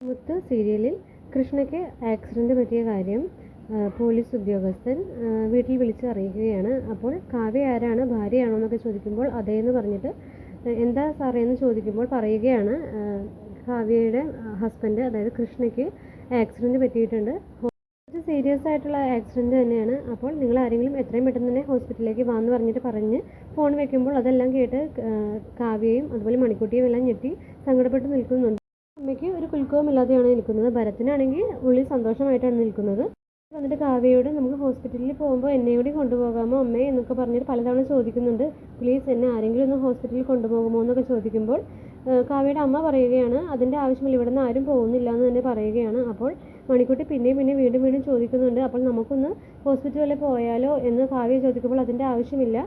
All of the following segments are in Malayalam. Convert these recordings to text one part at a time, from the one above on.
മുത്ത് സീരിയലിൽ കൃഷ്ണയ്ക്ക് ആക്സിഡൻറ്റ് പറ്റിയ കാര്യം പോലീസ് ഉദ്യോഗസ്ഥൻ വീട്ടിൽ വിളിച്ച് അറിയിക്കുകയാണ്. അപ്പോൾ കാവ്യ ആരാണ്, ഭാര്യയാണോ എന്നൊക്കെ ചോദിക്കുമ്പോൾ അതേന്ന് പറഞ്ഞിട്ട് എന്താ സാറേ എന്ന് ചോദിക്കുമ്പോൾ പറയുകയാണ് കാവ്യയുടെ ഹസ്ബൻഡ്, അതായത് കൃഷ്ണയ്ക്ക് ആക്സിഡൻറ്റ് പറ്റിയിട്ടുണ്ട്. കുറച്ച് സീരിയസ് ആയിട്ടുള്ള ആക്സിഡൻറ്റ് തന്നെയാണ്. അപ്പോൾ നിങ്ങൾ ആരെങ്കിലും എത്രയും പെട്ടെന്ന് തന്നെ ഹോസ്പിറ്റലിലേക്ക് വാന്ന് പറഞ്ഞിട്ട് പറഞ്ഞ് ഫോൺ വെക്കുമ്പോൾ അതെല്ലാം കേട്ട് കാവ്യയും അതുപോലെ മണിക്കുട്ടിയും എല്ലാം ഞെട്ടി സങ്കടപ്പെട്ട് നിൽക്കുന്നുണ്ട്. അമ്മയ്ക്ക് ഒരു കുലുക്കവും ഇല്ലാതെയാണ് നിൽക്കുന്നത്. ഭരത്തിനാണെങ്കിൽ ഉള്ളിൽ സന്തോഷമായിട്ടാണ് നിൽക്കുന്നത്. വന്നിട്ട് കാവ്യയോട് നമുക്ക് ഹോസ്പിറ്റലിൽ പോകുമ്പോൾ എന്നെ കൂടി കൊണ്ടുപോകാമോ അമ്മേ എന്നൊക്കെ പറഞ്ഞിട്ട് പലതവണ ചോദിക്കുന്നുണ്ട്. പ്ലീസ് എന്നെ ആരെങ്കിലും ഒന്ന് ഹോസ്പിറ്റലിൽ കൊണ്ടുപോകുമോ എന്നൊക്കെ ചോദിക്കുമ്പോൾ കാവ്യയുടെ അമ്മ പറയുകയാണ് അതിൻ്റെ ആവശ്യമില്ല, ഇവിടെ നിന്ന് ആരും പോകുന്നില്ല എന്ന് തന്നെ പറയുകയാണ്. അപ്പോൾ മണിക്കുട്ടി പിന്നെയും വീണ്ടും ചോദിക്കുന്നുണ്ട്. അപ്പോൾ നമുക്കൊന്ന് ഹോസ്പിറ്റലിൽ പോയാലോ എന്ന് കാവ്യ ചോദിക്കുമ്പോൾ അതിൻ്റെ ആവശ്യമില്ല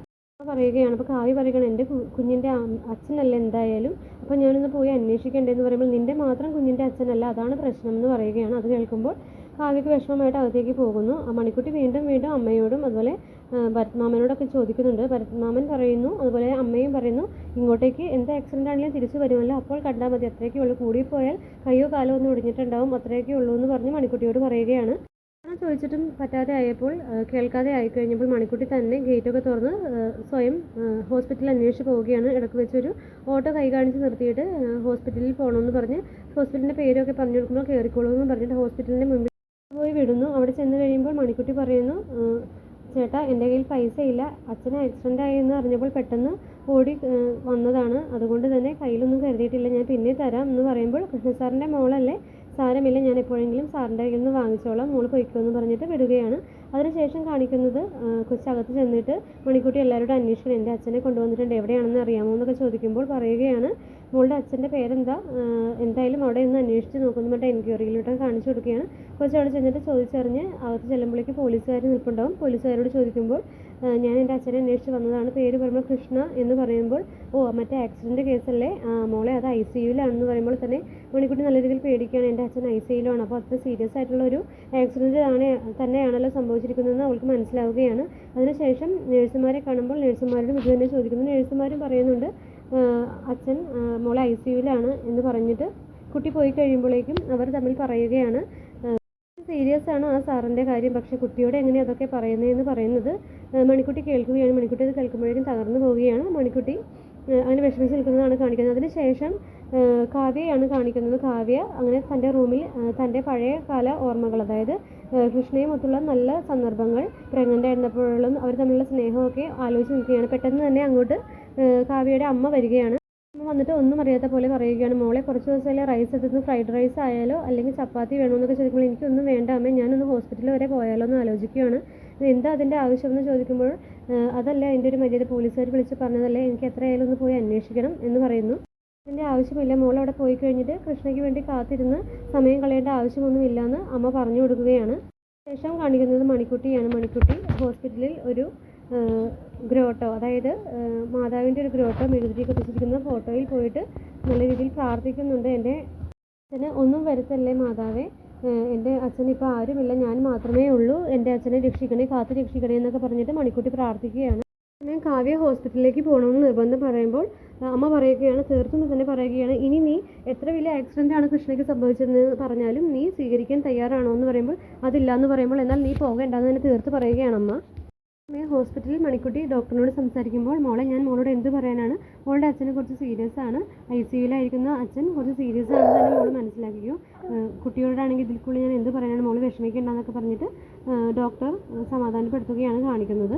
പറയുകയാണ്. അപ്പോൾ കാവ്യ പറയുകയാണ് എൻ്റെ കുഞ്ഞിൻ്റെ അച്ഛനല്ല എന്തായാലും, അപ്പോൾ ഞാനൊന്ന് പോയി അന്വേഷിക്കേണ്ടതെന്ന് പറയുമ്പോൾ നിൻ്റെ മാത്രം കുഞ്ഞിൻ്റെ അച്ഛനല്ല, അതാണ് പ്രശ്നം എന്ന് പറയുകയാണ്. അത് കേൾക്കുമ്പോൾ കാവ്യക്ക് വിഷമമായിട്ട് അകത്തേക്ക് പോകുന്നു. മണിക്കുട്ടി വീണ്ടും അമ്മയോടും അതുപോലെ ഭരത്മാമനോടൊക്കെ ചോദിക്കുന്നുണ്ട്. ഭരത്മാമൻ പറയുന്നു, അതുപോലെ അമ്മയും പറയുന്നു ഇങ്ങോട്ടേക്ക് എന്ത് ആക്സിഡൻ്റ് ആണെങ്കിലും തിരിച്ചു വരുമല്ലോ, അപ്പോൾ കണ്ടാൽ മതി, അത്രയൊക്കെ ഉള്ളൂ, കൂടിപ്പോയാൽ കയ്യോ കാലോ ഒന്ന് ഒടിഞ്ഞിട്ടുണ്ടാവും, അത്രയൊക്കെ ഉള്ളൂ എന്ന് പറഞ്ഞ് മണിക്കുട്ടിയോട് പറയുകയാണ്. ചോദിച്ചിട്ടും പറ്റാതെ ആയപ്പോൾ കേൾക്കാതെ ആയിക്കഴിഞ്ഞപ്പോൾ മണിക്കുട്ടി തന്നെ ഗേറ്റൊക്കെ തുറന്ന് സ്വയം ഹോസ്പിറ്റലിൽ അന്വേഷിച്ച് പോവുകയാണ്. ഇടയ്ക്ക് വെച്ചൊരു ഓട്ടോ കൈ കാണിച്ച് നിർത്തിയിട്ട് ഹോസ്പിറ്റലിൽ പോകണമെന്ന് പറഞ്ഞ് ഹോസ്പിറ്റലിൻ്റെ പേരൊക്കെ പറഞ്ഞു കൊടുക്കുമ്പോൾ കയറിക്കോളൂ എന്ന് പറഞ്ഞിട്ട് ഹോസ്പിറ്റലിൻ്റെ മുമ്പിൽ പോയി വിടുന്നു. അവിടെ ചെന്ന് കഴിയുമ്പോൾ മണിക്കുട്ടി പറയുന്നു, ചേട്ടാ എൻ്റെ കയ്യിൽ പൈസ ഇല്ല, അച്ഛന് ആക്സിഡൻ്റ് ആയി എന്ന് അറിഞ്ഞപ്പോൾ പെട്ടെന്ന് ഓടി വന്നതാണ്, അതുകൊണ്ട് തന്നെ കയ്യിലൊന്നും കരുതിയിട്ടില്ല, ഞാൻ പിന്നെ തരാം എന്ന് പറയുമ്പോൾ കൃഷ്ണ സാറിൻ്റെ മോളല്ലേ, സാരമില്ല, ഞാൻ എപ്പോഴെങ്കിലും സാറിൻ്റെ കയ്യിൽ നിന്ന് വാങ്ങിച്ചോളാം, മോള് പൊയ്ക്കോ എന്ന് പറഞ്ഞിട്ട് വിടുകയാണ്. അതിനുശേഷം കാണിക്കുന്നത് കൊച്ചകത്ത് ചെന്നിട്ട് മണിക്കുട്ടി എല്ലാവരോടും അന്വേഷിക്കണം, എൻ്റെ അച്ഛനെ കൊണ്ടുവന്നിട്ടുണ്ട്, എവിടെയാണെന്ന് അറിയാമോ എന്നൊക്കെ ചോദിക്കുമ്പോൾ പറയുകയാണ് മോളുടെ അച്ഛൻ്റെ പേരെന്താ, എന്തായാലും അവിടെ നിന്ന് അന്വേഷിച്ച് നോക്കുന്നു പറഞ്ഞിട്ട് എൻക്വയറിയിലോട്ട് കാണിച്ചു കൊടുക്കുകയാണ്. കൊച്ചവിടെ ചെന്നിട്ട് ചോദിച്ചറിഞ്ഞ് അകത്ത് ചെല്ലുമ്പോഴേക്ക് പോലീസുകാർ നിൽപ്പുണ്ടാവും. പോലീസുകാരോട് ചോദിക്കുമ്പോൾ ഞാൻ എൻ്റെ അച്ഛനെ അന്വേഷിച്ച് വന്നതാണ്, പേര് പറയുമ്പോൾ കൃഷ്ണ എന്ന് പറയുമ്പോൾ മറ്റേ ആക്സിഡൻറ്റ് കേസല്ലേ മോളെ, അത് ICUവിലാണെന്ന് പറയുമ്പോൾ തന്നെ മണിക്കുട്ടി നല്ല രീതിയിൽ പേടിക്കുകയാണ്. എൻ്റെ അച്ഛൻ ICUവിലാണ്, അപ്പോൾ അത്ര സീരിയസ് ആയിട്ടുള്ള ഒരു ആക്സിഡൻറ്റ് തന്നെയാണല്ലോ സംഭവിച്ചിരിക്കുന്നതെന്ന് അവൾക്ക് മനസ്സിലാവുകയാണ്. അതിനുശേഷം നേഴ്സുമാരെ കാണുമ്പോൾ നേഴ്സുമാരോടും ഇത് തന്നെ ചോദിക്കുന്നു. നേഴ്സുമാരും പറയുന്നുണ്ട് അച്ഛൻ മോളെ ICUവിലാണ് എന്ന് പറഞ്ഞിട്ട് കുട്ടി പോയി കഴിയുമ്പോഴേക്കും അവർ തമ്മിൽ പറയുകയാണ് സീരിയസ് ആണ് ആ സാറിൻ്റെ കാര്യം, പക്ഷേ കുട്ടിയോട് എങ്ങനെ അതൊക്കെ പറയുന്നതെന്ന് പറയുന്നത് മണിക്കുട്ടി കേൾക്കുകയാണ്. മണിക്കുട്ടി അത് കേൾക്കുമ്പോഴേക്കും തകർന്നു പോവുകയാണ്. മണിക്കുട്ടി അങ്ങനെ വിഷമിച്ച് നിൽക്കുന്നതാണ് കാണിക്കുന്നത്. അതിനുശേഷം കാവ്യയാണ് കാണിക്കുന്നത്. കാവ്യ അങ്ങനെ തൻ്റെ റൂമിൽ തൻ്റെ പഴയ കാല ഓർമ്മകൾ, അതായത് കൃഷ്ണയും ഒത്തുള്ള നല്ല സന്ദർഭങ്ങൾ, പ്രഗ്നൻ്റ് ആയിരുന്നപ്പോഴുള്ള അവർ തമ്മിലുള്ള സ്നേഹമൊക്കെ ആലോചിച്ച് നിൽക്കുകയാണ്. പെട്ടെന്ന് തന്നെ അങ്ങോട്ട് കാവ്യയുടെ അമ്മ വരികയാണ്. അമ്മ വന്നിട്ട് ഒന്നും അറിയാത്ത പോലെ പറയുകയാണ്, മോളെ കുറച്ച് ദിവസമല്ലേ റൈസ് എടുത്ത് ഫ്രൈഡ് റൈസ് ആയാലോ അല്ലെങ്കിൽ ചപ്പാത്തി വേണമെന്നൊക്കെ ചോദിക്കുമ്പോൾ എനിക്കൊന്നും വേണ്ട അമ്മേ, ഞാനൊന്ന് ഹോസ്പിറ്റലിൽ വരെ പോയാലോ എന്ന് ആലോചിക്കുകയാണ്. എന്താ അതിൻ്റെ ആവശ്യമെന്ന് ചോദിക്കുമ്പോൾ അതല്ല എൻ്റെ ഒരു മര്യാദ, പോലീസുകാർ വിളിച്ച് പറഞ്ഞതല്ലേ, എനിക്ക് എത്രയായാലും ഒന്ന് പോയി അന്വേഷിക്കണം എന്ന് പറയുന്നു. അതിൻ്റെ ആവശ്യമില്ല, മോൾ അവിടെ പോയി കഴിഞ്ഞിട്ട് കൃഷ്ണയ്ക്ക് വേണ്ടി കാത്തിരുന്ന് സമയം കളയേണ്ട ആവശ്യമൊന്നുമില്ലയെന്ന് അമ്മ പറഞ്ഞു കൊടുക്കുകയാണ്. ശേഷം കാണിക്കുന്നത് മണിക്കുട്ടിയാണ്. മണിക്കുട്ടി ഹോസ്പിറ്റലിൽ ഒരു ഗ്രോട്ടോ, അതായത് മാതാവിൻ്റെ ഒരു ഗ്രോട്ടോ മെഴുകുതിരി കത്തിച്ചിരിക്കുന്ന ഫോട്ടോയിൽ പോയിട്ട് നല്ല രീതിയിൽ പ്രാർത്ഥിക്കുന്നുണ്ട്. എൻ്റെ അച്ഛന് ഒന്നും വരുത്തല്ലേ മാതാവേ, എൻ്റെ അച്ഛനിപ്പോൾ ആരുമില്ല, ഞാൻ മാത്രമേ ഉള്ളൂ, എൻ്റെ അച്ഛനെ രക്ഷിക്കണേ, കാത്തു രക്ഷിക്കണേ എന്നൊക്കെ പറഞ്ഞിട്ട് മണിക്കുട്ടി പ്രാർത്ഥിക്കുകയാണ്. ഞാൻ കാവ്യ ഹോസ്പിറ്റലിലേക്ക് പോകണമെന്ന് നിർബന്ധം പറയുമ്പോൾ അമ്മ പറയുകയാണ്, തീർത്തും തന്നെ പറയുകയാണ്, ഇനി നീ എത്ര വലിയ ആക്സിഡൻ്റ് ആണ് കൃഷ്ണയ്ക്ക് സംഭവിച്ചതെന്ന് പറഞ്ഞാലും നീ സ്വീകരിക്കാൻ തയ്യാറാണോ എന്ന് പറയുമ്പോൾ അതില്ല എന്ന് പറയുമ്പോൾ എന്നാൽ നീ പോകേണ്ടെന്ന് തന്നെ തീർത്ത് പറയുകയാണ് അമ്മ. ഹോസ്പിറ്റലിൽ മണിക്കുട്ടി ഡോക്ടറിനോട് സംസാരിക്കുമ്പോൾ മോളെ ഞാൻ മോളോട് എന്ത് പറയാനാണ്, മോളുടെ അച്ഛനെ കുറച്ച് സീരിയസ് ആണ്, ICUവിലായിരിക്കുന്ന അച്ഛൻ കുറച്ച് സീരിയസ് ആണെന്ന് തന്നെ മോള് മനസ്സിലാക്കിയോ, കുട്ടിയോടാണെങ്കിൽ ഇതിൽക്കുള്ളിൽ ഞാൻ എന്ത് പറയാനാണ്, മോള് വിഷമിക്കേണ്ടെന്നൊക്കെ പറഞ്ഞിട്ട് ഡോക്ടർ സമാധാനപ്പെടുത്തുകയാണ് കാണിക്കുന്നത്.